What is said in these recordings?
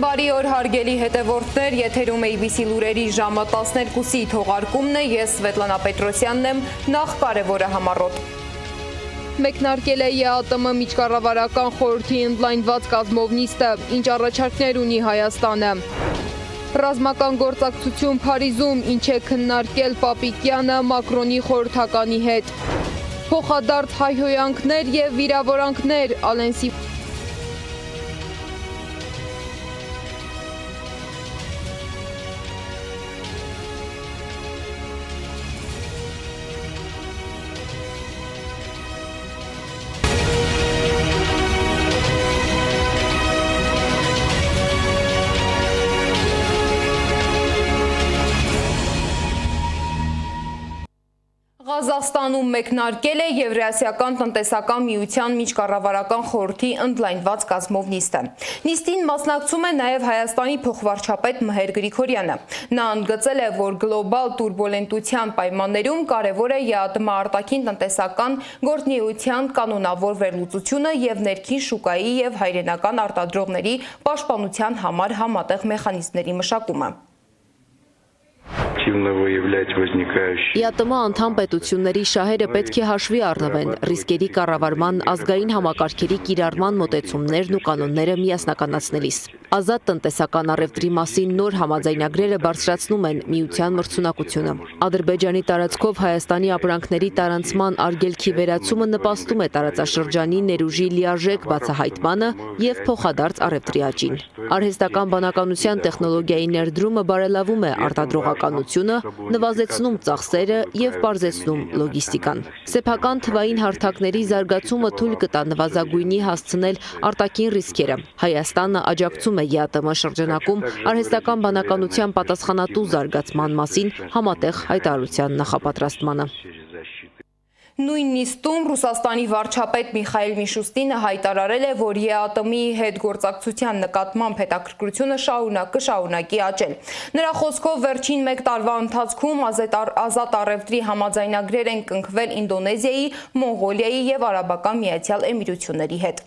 Բարի օր հարգելի հետևորդներ, եթերում ABC լուրերի ժամը 12-ի թողարկումն է, ես Սվետլանա Պետրոսյանն եմ, նախ կարևորը համառոտ։ Մեկնարկել է ԵԱՏՄ միջկառավարական խորհրդի ընդլայնված կազմով նիստը, ինչ առաջարկներ ունի Հայաստանը։ Ռազմական գործակցություն Փարիզում, ինչ է քննարկել Պապիկյանը Մակրոնի խորհրդականի հետ։ Փոխադարձ հայհոյանքներ և վիրավորանքներ Ալենսի Ղազախստանում մեկնարկել է Եվրասիական տնտեսական միության միջկառավարական խորհրդի ընդլայնված կազմով նիստը։ Նիստին մասնակցում է նաև Հայաստանի փոխվարչապետ Մհեր Գրիգորյանը։ Նա ընդգծել է, որ գլոբալ տուրբուլենտության պայմաններում կարևոր է ԵԱՏՄ արտաքին տնտեսական գործունեության կանոնավոր վերլուծությունը և ներքին շուկայի և հայրենական արտադրողների պաշտպանության համար համատեղ մեխանիզմների մշակումը։ ԵԱՏՄ անդամ պետությունների շահերը պետք է հաշվի առնվեն ռիսկերի կառավարման ազգային համակարգերի կիրառման մոտեցումներն ու կանոնները միասնականացնելիս։ Ազատ տնտեսական առևտրի մասին նոր համաձայնագրերը բարձրացնում են միության մրցունակությունը։ Ադրբեջանի տարածքով Հայաստանի ապրանքների տարանցման արգելքի վերացումը նպաստում է տարածաշրջանի ներուժի լիարժեք բացահայտմանը և փոխադարձ առևտրի աճին։ Արհեստական բանականության տեխնոլոգիայի ներդրումը բարելավում է արտադրողականությունը, նվազեցնում ծախսերը և պարզեցնում լոգիստիկան։ Սեփական թվային հարթակների զարգացումը թույլ կտա նվազագույնի հասցնել արտաքին ռիսկերը։ Հայաստանը աջակցում է ԵԱՏՄ շրջանակում արհեստական բանականության պատասխանատու զարգացման մասին համատեղ հայտարարության նախապատրաստմանը։ Նույն նիստում Ռուսաստանի վարչապետ Միխայիլ Միշուստինը հայտարարել է, որ ԵԱՏՄ-ի հետ գործակցության նկատմամբ հետաքրքրությունը կշարունակի աճել։ Նրա խոսքով վերջին մեկ տարվա ընթացքում ազատ առևտրի համաձայնագրեր են կնքվել Ինդոնեզիայի, Մոնղոլիայի և Արաբական Միացյալ Էմիրությունների հետ։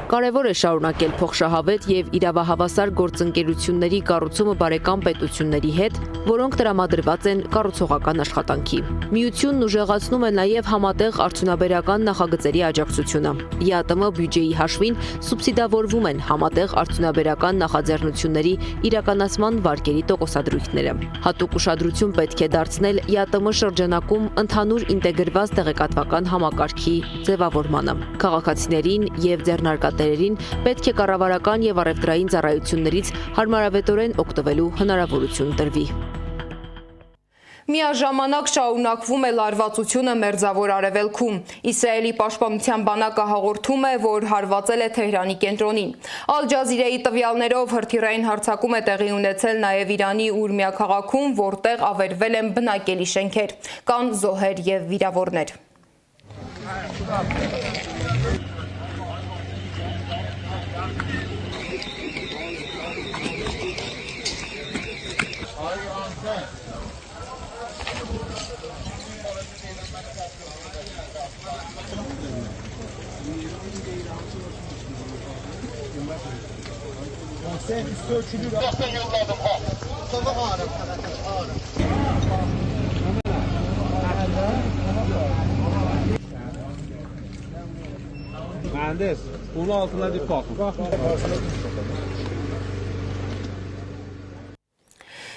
Կարևոր է շարունակել փոխշահավետ և իրավահավասար գործընկերությունների կառուցումը բարեկամ պետությունների հետ, որոնք տրամադրված են կառուցողական աշխատանքի։ Միությունն ուժեղացնում է նաև համատեղ արդյունաբերական նախագծերի աջակցությունը։ ԵԱՏՄ բյուջեի հաշվին սուբսիդավորվում են համատեղ արդյունաբերական նախաձեռնությունների իրականացման վարկերի տոկոսադրույքները։ Հատուկ ուշադրություն պետք է դարձնել ԵԱՏՄ շրջանակում ընդհանուր ինտեգրված տեղեկատվական համակարգի ձևավորմանը։ Քաղաքացիներին և ձեռնարկատերերին պետք է կառավարական և առևտրային ծառայություններից հարմարավետորեն օգտվելու հնարավորություն տրվի։ Միաժամանակ շարունակվում է լարվածությունը Մերձավոր Արևելքում։ Իսրայելի պաշտպանության բանակը հաղորդում է, որ հարվածել է Թեհրանի կենտրոնին։ Ալ Ջազիրայի տվյալներով հրթիռային հարձակում է տեղի ունեցել նաև Իրանի Ուրմիա քաղաքում, որտեղ ավերվել են բնակելի շենքեր։ Կան զոհեր և վիրավորներ։ Mühendis, bunun altına dip bakın.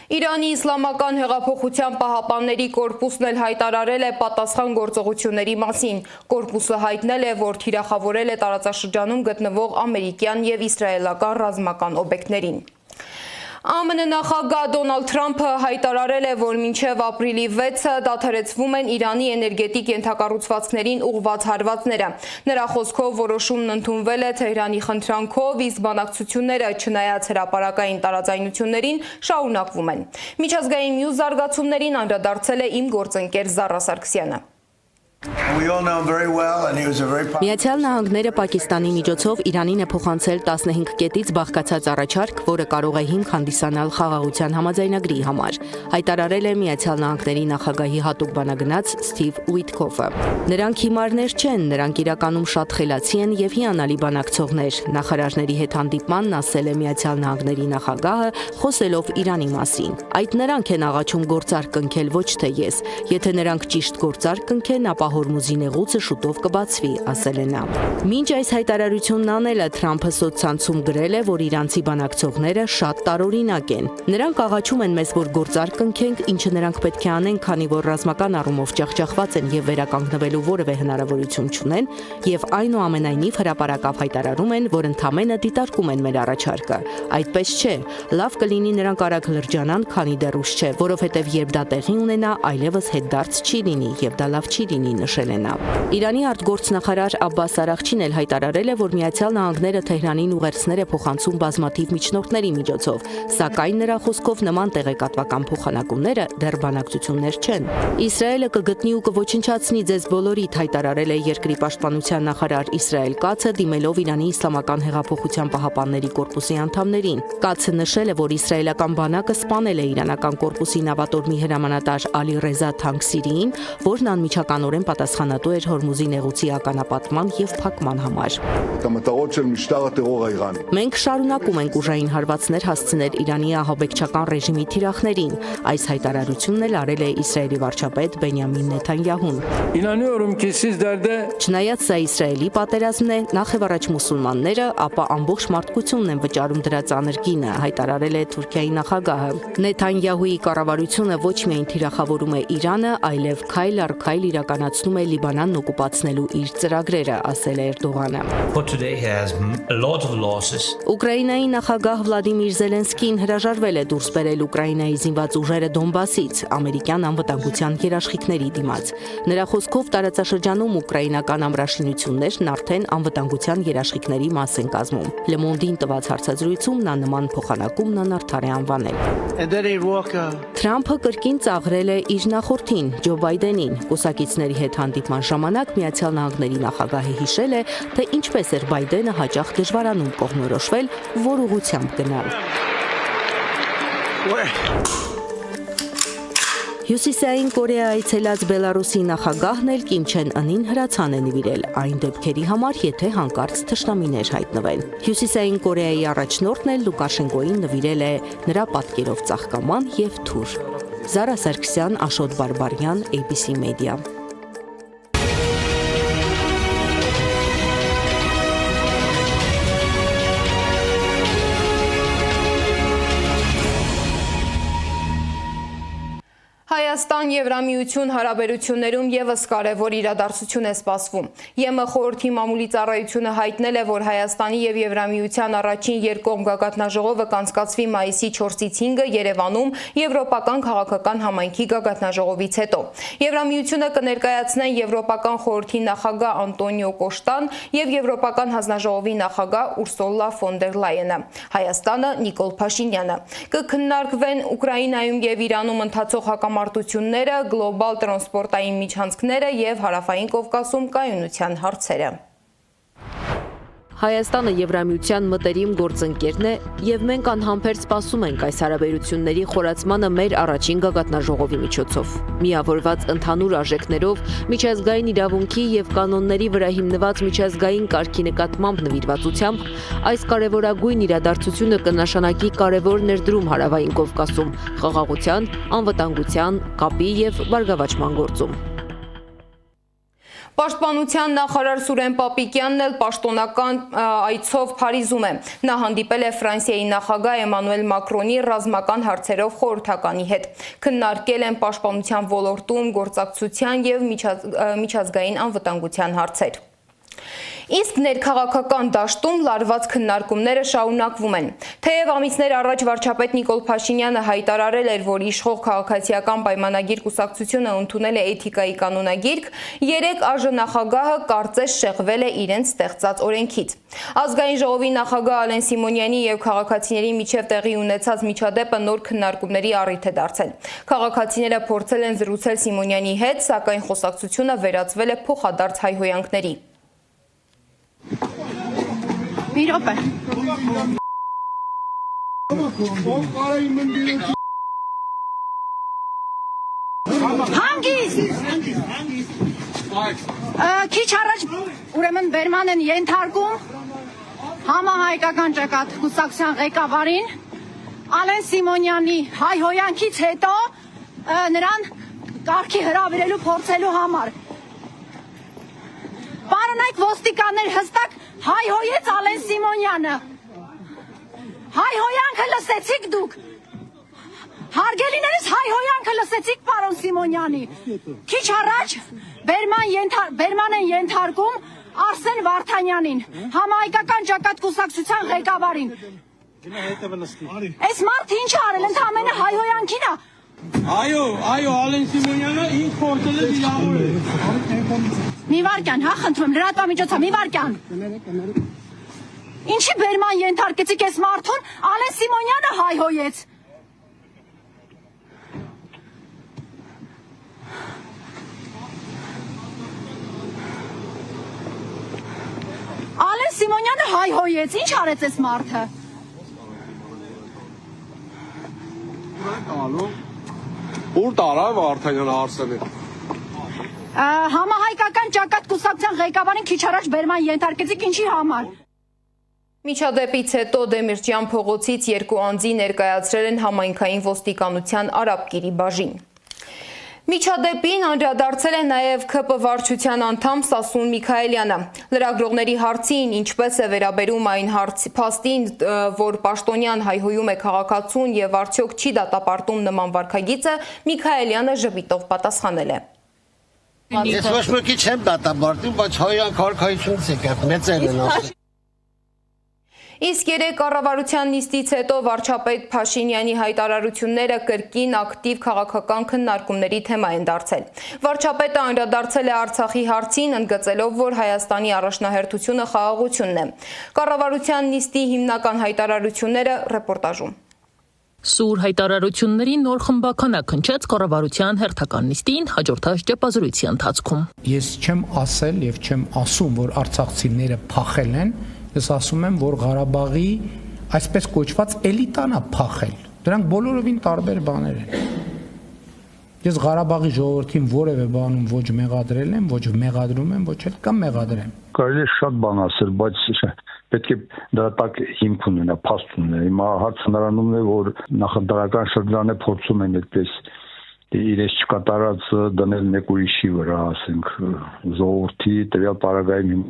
Իրանի իսլամական հեղափոխության պահապանների կորպուսն էլ հայտարարել է պատասխան գործողությունների մասին։ Կորպուսը հայտնել է, որ թիրախավորել է տարածաշրջանում գտնվող ամերիկյան և իսրայելական ռազմական օբյեկտներին։ ԱՄՆ նախագահ Դոնալդ Թրամփը հայտարարել է, որ մինչև ապրիլի 6-ը դադարեցվում են Իրանի էներգետիկ ենթակառուցվածքներին ուղղված հարվածները։ Նրա խոսքով որոշումն ընդունվել է Թեհրանի խնդրանքով, իսկ բանակցությունները, չնայած հրապարակային տարաձայնություններին, շարունակվում են։ Միջազգային մյուս զարգացումներին անդրադարձել է իմ գործընկեր Զառա Սարգսյանը։ We all know him very well, and he was a very Միացյալ Նահանգները Պակիստանի միջոցով Իրանին է փոխանցել 15 կետից բաղկացած առաջարկ, որը կարող է հիմք հանդիսանալ խաղաղության համաձայնագրի համար, հայտարարել է Միացյալ Նահանգների նախագահի հատուկ բանագնաց Սթիվ Ուիթքոֆը։ Նրանք հիմարներ չեն, նրանք իրականում շատ խելացի են եւ հիանալի բանակցողներ, նախարարների հետ հանդիպմանն ասել է Միացյալ Նահանգների նախագահը, խոսելով Իրանի մասին։ Այդ նրանք են աղաչում գործարք կնքել, ոչ թե ես։ Եթե նրանք ճիշտ գործարք կնքեն, ապա Հորմուզի նեղուցը շուտով կբացվի, ասել է նա։ Մինչ այս հայտարարությունն անելը Թրամփը սոցցանցում գրել է, որ իրանցի բանակցողները շատ տարօրինակ են։ Նրանք աղաչում են մեզ, որ գործարք կնքենք, ինչը նրանք պետք է անեն, քանի որ ռազմական առումով ջախջախված են եւ վերականգնվելու որևէ հնարավորություն չունեն, եւ այնուամենայնիվ հրապարակավ հայտարարում են, որ ընդամենը դիտարկում են մեր առաջարկը։ Այդպես չէ, լավ կլինի նրանք արագ լրջանան, քանի դեռ ուշ չէ, որովհետեւ երբ դա տեղի ունենա, այլևս հետդարձ չի լինի եւ դա լավ չի լինի, նշել է նա։ Իրանի արտգործնախարար Աբբաս Արաղչին էլ հայտարարել է, որ Միացյալ Նահանգները Թեհրանին ուղերձներ է փոխանցում բազմաթիվ միջնորդների միջոցով, սակայն նրա խոսքով նման տեղեկատվական փոխանակումները դեռ բանակցություններ չեն։ Իսրայելը կգտնի ու կոչնչացնի ձեզ բոլորիդ, հայտարարել է երկրի պաշտպանության նախարար Իսրայել Կացը, դիմելով Իրանի Իսլամական հեղափոխության պահապանների կորպուսի անդամներին։ Կացը նշել է, որ իսրայելական բանակը սպանել է իրանական կորպուսի նավատորմի հրամանատար Ալի Ռեզա Թանկսիրիին, որն անմիջականորեն պատասխանատու էր Հորմուզի նեղուցի ականապատման եւ փակման համար։ Մենք շարունակում ենք ուժային հարվածներ հասցնել Իրանի ահաբեկչական ռեժիմի թիրախներին, այս հայտարարությունն էլ արել է Իսրայելի վարչապետ Բենյամին Նեթանյահուն։ Չնայած սա Իսրայելի պատերազմն է, նախ եւ առաջ մուսուլմանները, ապա ամբողջ մարդկությունն են վճարում դրա ծանր գինը, հայտարարել է Թուրքիայի նախագահը։ Նեթանյահուի կառավարությունը ոչ միայն թիրախավորում է Իրանը, այլև քայլ առ քայլ իրականացնում է Լիբանանն օկուպացնելու իր ծրագրերը, ասել է Էրդողանը։ Ուկրաինայի նախագահ Վլադիմիր Զելենսկին հրաժարվել է դուրս բերել Ուկրաինայի զինված ուժերը Դոնբասից ամերիկյան անվտանգության երաշխիքների դիմաց։ Նրա խոսքով տարածաշրջանում ուկրաինական ամրաշինություններն արդեն անվտանգության երաշխիքների մաս են կազմում։ Le Monde-ին տված հարցազրույցում նա նման փոխանակումն անարդար է անվանել։ Թրամփը կրկին ծաղրել է իր նախորդին Ջո Բայդենին։ Կուսակիցների հետ հանդիպման ժամանակ Միացյալ Նահանգների նախագահը հիշել է, թե ինչպես էր Բայդենը հաճախ դժվարանում կողմնորոշվել, որ ուղղությամբ գնալ։ Հյուսիսային Կորեա այցելած Բելարուսի նախագահն էլ Կիմ Չեն Ընին հրացան է նվիրել այն դեպքերի համար, եթե հանկարծ թշնամիներ հայտնվեն։ Հյուսիսային Կորեայի առաջնորդն էլ Լուկաշենկոին նվիրել է նրա պատկերով ծաղկաման եւ թուր։ Զարա Սարգսյան, Աշոտ Բարբարյան, ABC Media։ Հայաստան-Եվրամիություն հարաբերություններում եւս կարևոր իրադարձություն է սպասվում։ ԵՄ խորհրդի մամուլի ծառայությունը հայտնել է, որ Հայաստանի եւ Եվրամիության առաջին երկկողմ գագաթնաժողովը կանցկացվի մայիսի 4-ից 5-ը Երևանում Եվրոպական քաղաքական համայնքի գագաթնաժողովից հետո։ Եվրամիությունը կներկայացնեն Եվրոպական խորհրդի նախագահ Անտոնիո Կոշտան եւ Եվրոպական հանձնաժողովի նախագահ Ուրսուլա ֆոն դեր Լայենը, Հայաստանը Նիկոլ Փաշինյանը։ Կքննարկվեն Ուկրաինայում եւ Իրանում ընթացող հակամարտությունները, գլոբալ տրանսպորտային միջանցքները եւ Հարավային Կովկասում կայունության հարցերը։ Հայաստանը Եվրամիության մտերիմ գործընկերն է եւ մենք անհամբեր սպասում ենք այս հարաբերությունների խորացմանը մեր առաջին գագաթնաժողովի միջոցով։ Միավորված ընդհանուր արժեքներով, միջազգային իրավունքի եւ կանոնների վրա հիմնված միջազգային կարգի նկատմամբ նվիրվածությամբ այս կարևորագույն իրադարձությունը կնշանակի կարևոր ներդրում Հարավային Կովկասում, խաղաղության, անվտանգության, կապի եւ բարգավաճման գործում։ Պաշտպանության նախարար Սուրեն Պապիկյանն էլ պաշտոնական այցով Փարիզում է։ Նա հանդիպել է Ֆրանսիայի նախագահ Էմանուել Մակրոնի ռազմական հարցերով խորհրդականի հետ։ Քննարկել են պաշտպանության ոլորտում գործակցության եւ միջազգային անվտանգության հարցեր։ Իսկ ներքաղաքական դաշտում լարված քննարկումները շարունակվում են։ Թեև ամիսներ առաջ վարչապետ Նիկոլ Փաշինյանը հայտարարել էր, որ իշխող քաղաքացիական պայմանագիր կուսակցությունը ընդունել է էթիկայի կանոնագիրք, երեկ ԱԺ նախագահը կարծես շեղվել է իրենց ստեղծած օրենքից։ Ազգային ժողովի նախագահ Ալեն Սիմոնյանի եւ քաղաքացիների միջև տեղի ունեցած միջադեպը նոր քննարկումների առիթ է դարձել։ Քաղաքացիները փորձել են զրուցել Սիմոնյանի հետ, սակայն խոսակցությունը վերածվել է փոխադարձ հայհոյանքների։ Մի րոպե։ Հանգիստ։ Քիչ առաջ ուրեմն Բերման են ենթարկում համահայկական ճակատ կուսակցության ղեկավարին Ալեն Սիմոնյանի հայհոյանքից հետո նրան կարգի հրավիրելու փորձելու համար։ Պարոնայք ոստիկաններ հստակ հայհոյեց Ալեն Սիմոնյանը։ Հայհոյանքը լսեցիք դուք։ Հարգելիներս հայհոյանքը լսեցիք պարոն Սիմոնյանի։ Քիչ առաջ Բերման են ենթարկում Արսեն Վարդանյանին, համահայկական ճակատ կուսակցության ղեկավարին։ Այս մարդը ինչ արել, ընդամենը հայհոյանքին է։ Այո, Ալեն Սիմոնյանը ինչ փորձել է դիավորել։ Մի վարքյան, հա, խնդրում եմ, լրատվամիջոցը, մի վարքյան։ Ինչի Բերման ենթարկեցիք այս մարդուն, Ալեն Սիմոնյանը հայհոյեց։ Ալեն Սիմոնյանը հայհոյեց, ինչ արեց այս մարդը։ Ուր տարավ Վարդանյանը Արսենը։ Համահայկական ճակատ կուսակցության ղեկավարին քիչ առաջ Բերման ենթարկեցիք ինչի համար։ Միջադեպից հետո Դեմիրճյան փողոցից երկու անձի ներկայացրել են համայնքային ոստիկանության Արաբկիրի բաժին։ Միջադեպին անդրադարձել է նաև ՔՊ վարչության անդամ Սասուն Միքայելյանը։ Լրագրողների հարցին ինչպես է վերաբերում այն փաստին, որ պաշտոնյան հայհոյում է քաղաքացուն եւ արդյոք չի դատապարտում նման վարքագիծը, Միքայելյանը ժպիտով պատասխանել է։ Ես ոչ մեկի չեմ դատապարտում, բայց հայոյան քաղաքացիությունից եկավ, մեծերն են ասում։ Իսկ երեք կառավարության նիստից հետո վարչապետ Փաշինյանի հայտարարությունները կրկին ակտիվ քաղաքական քննարկումների թեմա են դարձել։ Վարչապետը անդրադարձել է Արցախի հարցին, ընդգծելով, որ Հայաստանի առաջնահերթությունը խաղաղությունն է։ Կառավարության նիստի հիմնական հայտարարությունները ռեպորտաժում։ Սուր հայտարարությունների նոր խմբականակ հնչեց կառավարության հերթական նիստին հաջորդած ճեպազրույցի ընթացքում։ Ես չեմ ասել եւ չեմ ասում, որ արցախցիները փախել են, ես ասում եմ, որ Ղարաբաղի այսպես կոչված էլիտան է փախել։ Դրանք բոլորովին տարբեր բաներ են։ Ես Ղարաբաղի ժողովրդին որևէ բանում ոչ մեղադրել եմ, ոչ մեղադրում եմ, ոչ էլ կամ մեղադրեմ։ Կարելի է շատ բան ասել, բայց պետք է դրա տակ հիմք ունենա, փաստ ունենա։ Հիմա հարցը նրանում է, որ նախընտրական շրջանը փորձում են այդպես իրենց չկատարած դնել մեկ ուրիշի վրա, ասենք ժողովրդի տվյալ պարագայում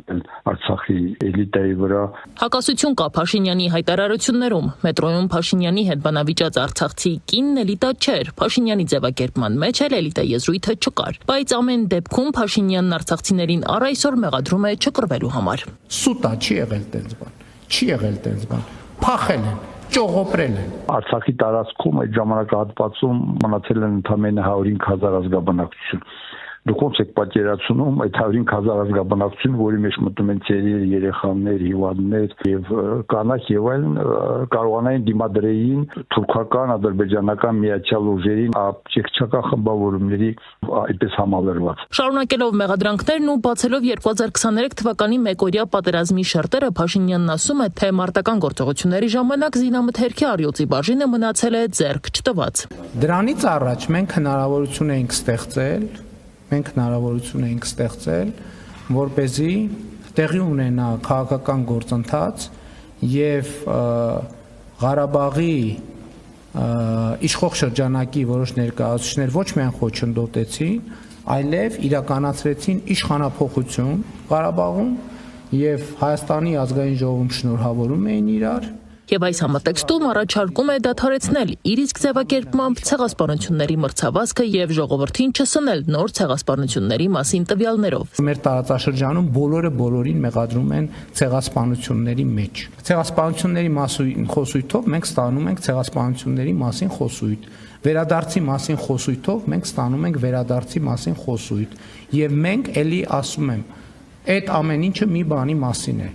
Արցախի էլիտայի վրա։ Հակասություն կա Փաշինյանի հայտարարություններում։ Մետրոյում Փաշինյանի հետ բանավիճած արցախցի կինն էլիտա չէր, Փաշինյանի ձևակերպման մեջ էլ էլիտա եզրույթը չկար։ Բայց ամեն դեպքում Փաշինյանն արցախցիներին առ այսօր մեղադրում է չկռվելու համար։ Սուտա չի եղել տենց բան։ Չի եղել տենց բան։ Փախել են, ճողոպրել են։ Արցախի տարածքում այդ ժամանակահատվածում մնացել են ընդամենը 105,000 ազգաբնակչություն։ Դուք ոնց եք պատկերացնում այդ 105,000 ազգաբնակչություն, որի մեջ մտնում են ծերեր, երեխաներ, հիվանդներ եւ կանայք եւ այլն, կարողանային դիմադրեին թուրքական, ադրբեջանական միացյալ ուժերին, աբջեկցական խմբավորումների այդպես համալրված։ Շարունակելով մեղադրանքներն ու բացելով 2023 թվականի մեկօրյա պատերազմի շերտերը, Փաշինյանն ասում է, թե մարտական գործողությունների ժամանակ զինամթերքի առյուծի բաժինը մնացել է ձեռք չտված։ Դրանից առաջ մենք հնարավորություն էինք ստեղծել, որպեսզի տեղի ունենա քաղաքական գործընթաց եւ Ղարաբաղի իշխող շրջանակի որոշ ներկայացուցիչներ ոչ միայն խոչընդոտեցին, այլև իրականացրեցին իշխանափոխություն Ղարաբաղում եւ Հայաստանի ազգային ժողովում շնորհավորում էին իրար Եվ այս համատեքստում առաջարկում է դադարեցնել իր իսկ ձևակերպմամբ ցեղասպանությունների մրցավազքը եւ ժողովրդին չսնել նոր ցեղասպանությունների մասին տվյալներով։ Մեր տարածաշրջանում բոլորը բոլորին մեղադրում են ցեղասպանությունների մեջ։ Ցեղասպանությունների մասին խոսույթով մենք ստանում ենք ցեղասպանությունների մասին խոսույթ։ Վերադարձի մասին խոսույթով մենք ստանում ենք վերադարձի մասին խոսույթ։ Եվ մենք էլի ասում եմ, այդ ամեն ինչը մի բանի մասին է։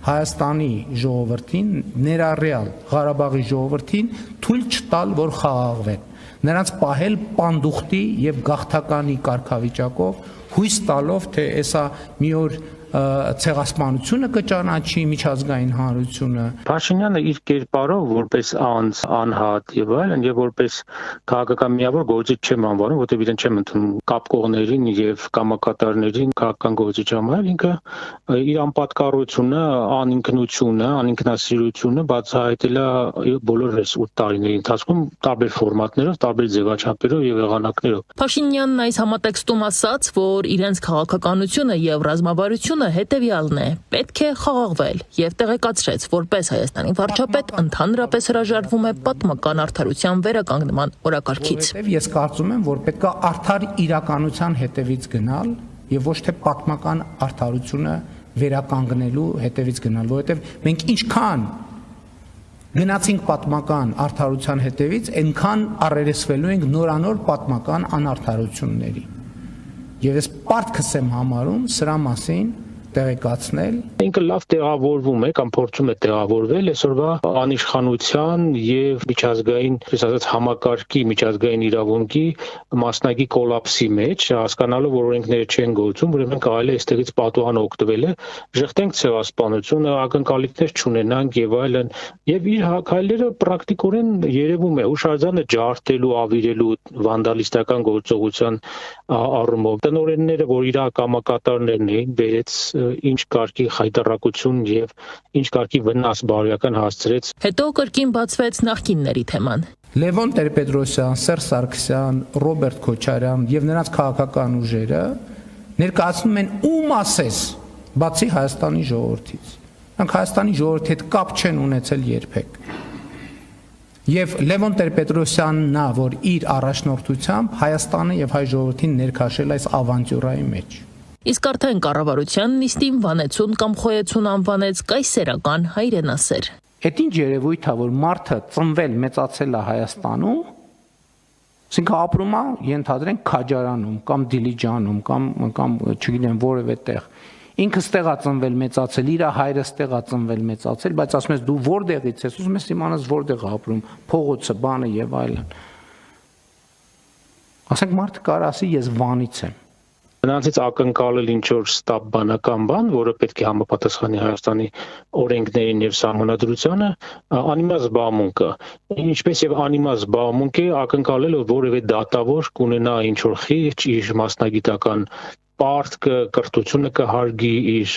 Հայաստանի ժողովրդին, ներառյալ Ղարաբաղի ժողովրդին թույլ չտալ, որ խաղաղվեն։ Նրանց պահել պանդուխտի եւ գաղթականի կարգավիճակով, հույս տալով, թե էսա մի օր ցեղասպանությունը կճանաչի միջազգային հանրությունը։ Փաշինյանը իր կերպարով որպես անձ, անհատ եւ այլն եւ որպես քաղաքական միավոր գործիչ չեմ անվանում, որտեղ իրեն չեմ ընդունում կապկողներին եւ կամակատարներին քաղաքական գործիչ համարել, ինքը իր անպատկառությունը, անինքնությունը, անինքնասիրությունը բացահայտել է բոլոր այս 8 տարիների ընթացքում տարբեր ֆորմատներով, տարբեր ձևաչափերով եւ եղանակներով։ Փաշինյանն այս համատեքստում ասաց, որ իրենց քաղաքականությունը եւ ռազմավարությունը հետևյալն է. պետք է խաղաղվել եւ տեղեկացրեց, որպես Հայաստանի վարչապետ ընդհանրապես հրաժարվում է պատմական արդարության վերականգնման օրակարգից։ Ես կարծում եմ, որ պետք է արդար իրականության հետևից գնալ եւ ոչ թե պատմական արդարությունը վերականգնելու հետևից գնալ, որովհետեւ մենք ինչքան գնացինք պատմական արդարության հետևից, այնքան առերեսվելու ենք նորանոր պատմական անարդարությունների։ Եվ ես պարտքս եմ համարում սրա մասին տեղեկացնել։ Ինքը լավ տեղավորվում է կամ փորձում է տեղավորվել այսօրվա անիշխանության եւ միջազգային, ասած համակարգի, միջազգային իրավունքի մասնագի կոլապսի մեջ, հասկանալով, որ օրենքները չեն գործում, ուրեմն կարելի է այստեղից պատուհան օգտվել է, ժխտենք ցեղասպանությունը, ակնկալիքներ չունենանք եւ այլն, եւ իր քայլերը պրակտիկորեն երևում է հուշարձանը ջարդելու, ավիրելու վանդալիստական գործողության առումով։ Տնօրենները, որ իր կամակատարներն էին, բերեց ինչ կարգի խայտարակություն եւ ինչ կարգի վնաս բարոյական հասցրեց։ Հետո կրկին բացվեց նախկինների թեման։ Լևոն Տեր-Պետրոսյան, Սերժ Սարգսյան, Ռոբերտ Քոչարյան եւ նրանց քաղաքական ուժերը ներկայացնում են ում ասես, բացի Հայաստանի ժողովրդից։ Նրանք Հայաստանի ժողովրդի հետ կապ չեն ունեցել երբեք։ Եվ Լևոն Տեր-Պետրոսյանն նա, որ իր առաջնորդությամբ Հայաստանը եւ հայ ժողովրդին ներքաշել այս ավանտյուրայի մեջ։ Իսկ արդեն կառավարության նիստին վանեցուն կամ խոյեցուն անվանեց կայսերական հայրենասեր։ Այդ ինչ երևույթ է, որ մարդը ծնվել մեծացել է Հայաստանում, ասինքն ապրում է, ենթադրենք Քաջարանում կամ Դիլիջանում կամ չգիտեմ որևէ տեղ։ Ինքը ստեղ է ծնվել մեծացել, իր հայրը ստեղ է ծնվել մեծացել, բայց ասում ես դու որտեղից ես, ուզում ես իմանաս որտեղ է ապրում, փողոցը, բանը եւ այլն։ Ասենք մարդը կարող ասի ես Վանից եմ։ Նրանցից ակնկալել ինչ-որ ստապ բանական բան, որը պետք է համապատասխանի Հայաստանի օրենքներին եւ սահմանադրությանը, անիմաստ զբաղմունք է։ Ինչպես եւ անիմաստ զբաղմունք է ակնկալել, որ որևէ դատավոր կունենա ինչ-որ խիղճ իր մասնագիտական պարտքը, կրթությունը կհարգի, իր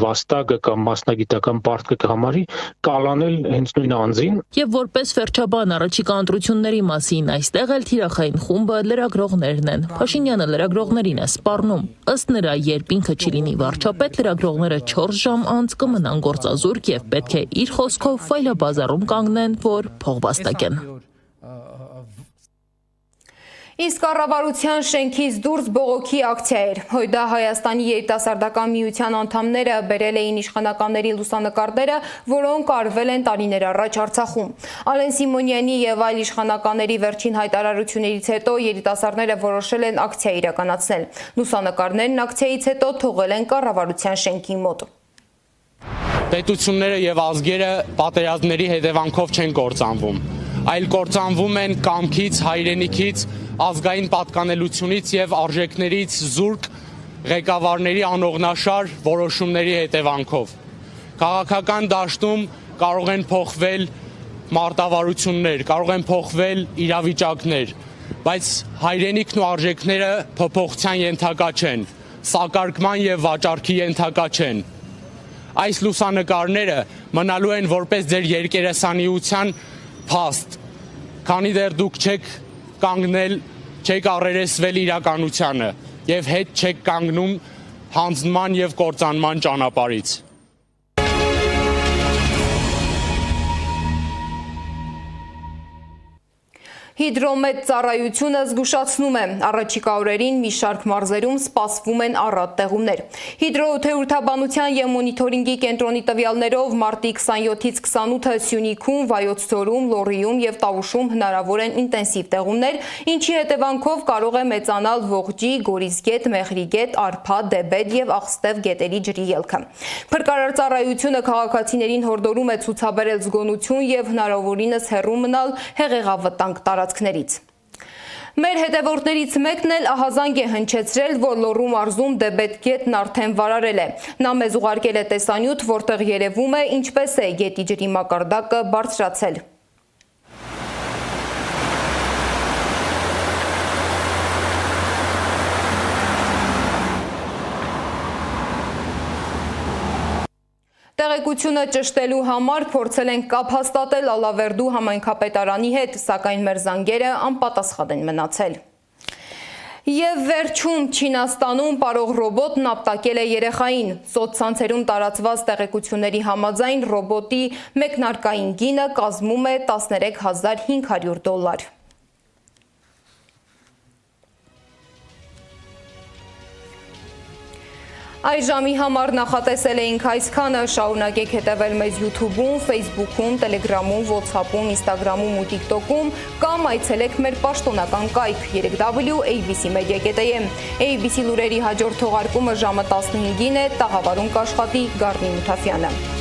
վաստակը կամ մասնագիտական պարտքը կհամարի կալանել հենց նույն անձին։ Եվ որպես վերջաբան առաջիկա ընտրությունների մասին այստեղ էլ թիրախային խումբը լրագրողներն են։ Փաշինյանը լրագրողներին է սպառնում։ Ըստ նրա, երբ ինքը չի լինի վարչապետ, լրագրողները 4 ժամ անց կմնան գործազուրկ եւ պետք է իր խոսքով ֆայլաբազարում կանգնեն, որ փող վաստակեն։ Իսկ կառավարության շենքից դուրս բողոքի ակցիա էր։ Հույդա Հայաստանի երիտասարդական միության անդամները բերել էին իշխանականների լուսանկարները, որոնք արվել են տարիներ առաջ Արցախում։ Ալեն Սիմոնյանի եւ այլ իշխանականների վերջին հայտարարություններից հետո երիտասարդները որոշել են ակցիա իրականացնել։ Լուսանկարներն ակցիայից հետո թողել են կառավարության շենքի մոտ։ Պետությունները եւ ազգերը պատերազմների հետևանքով չեն կործանվում, այլ կործանվում են կամքից, հայրենիքից, ազգային պատկանելությունից եւ արժեքներից զուրկ ղեկավարների անողնաշար որոշումների հետևանքով։ Քաղաքական դաշտում կարող են փոխվել մարտավարություններ, կարող են փոխվել իրավիճակներ, բայց հայրենիքն ու արժեքները փոփոխության ենթակա չեն, սակարկման եւ վաճառքի ենթակա չեն։ Այս լուսանկարները մնալու են որպես ձեր երկերեսանիության փաստ, քանի դեռ դուք չեք կանգնել, չեք առերեսվել իրականությանը եւ հետ չեք կանգնում հանձնման եւ կործանման ճանապարհից։ Հիդրոմետ ծառայությունը զգուշացնում է, առաջիկա օրերին մի շարք մարզերում սպասվում են առատ տեղումներ։ Հիդրոթերթաբանության և մոնիթորինգի կենտրոնի տվյալներով մարտի 27-ից 28-ը Սյունիքում, Վայոց ձորում, Լոռիում և Տավուշում հնարավոր են ինտենսիվ տեղումներ, ինչի հետևանքով կարող է մեծանալ Ողջի, Գորիսգետ, Մեղրիգետ, Արփա, Դեբետ և Աղստև գետերի ջրի ելքը։ Փրկարար ծառայությունը քաղաքացիներին հորդորում է ցուցաբերել զգոնություն և հնարավորինս հեռու մնալ հեղեղավտանգ տարածքներից։ Մեր հետևորդներից մեկն էլ ահազանգ է հնչեցրել, որ Լոռու մարզում Դեբետ գետն արդեն վարարել է։ Նա մեզ ուղարկել է տեսանյութ, որտեղ երևում է ինչպես է գետի ջրի մակարդակը բարձրացել։ Տեղեկությունը ճշտելու համար փորձել ենք կապ հաստատել Ալավերդու համայնքապետարանի հետ, սակայն մեր զանգերը անպատասխան են մնացել։ Եվ վերջում Չինաստանում պարող ռոբոտն ապտակել է երեխային։ Սոցցանցերում տարածված տեղեկությունների համաձայն ռոբոտի մեկնարկային գինը կազմում է $13,500։ Այս ժամի համար նախատեսել էինք այսքանը, շարունակեք հետևել մեզ YouTube-ում, Facebook-ում, Telegram-ում, WhatsApp-ում, Instagram-ում ու TikTok-ում կամ այցելեք մեր պաշտոնական կայք www.abcmedia.am։ ABC լուրերի հաջորդ թողարկումը ժամը 15-ին է, տաղավարում կաշխատի Գառնի Մութաֆյանը։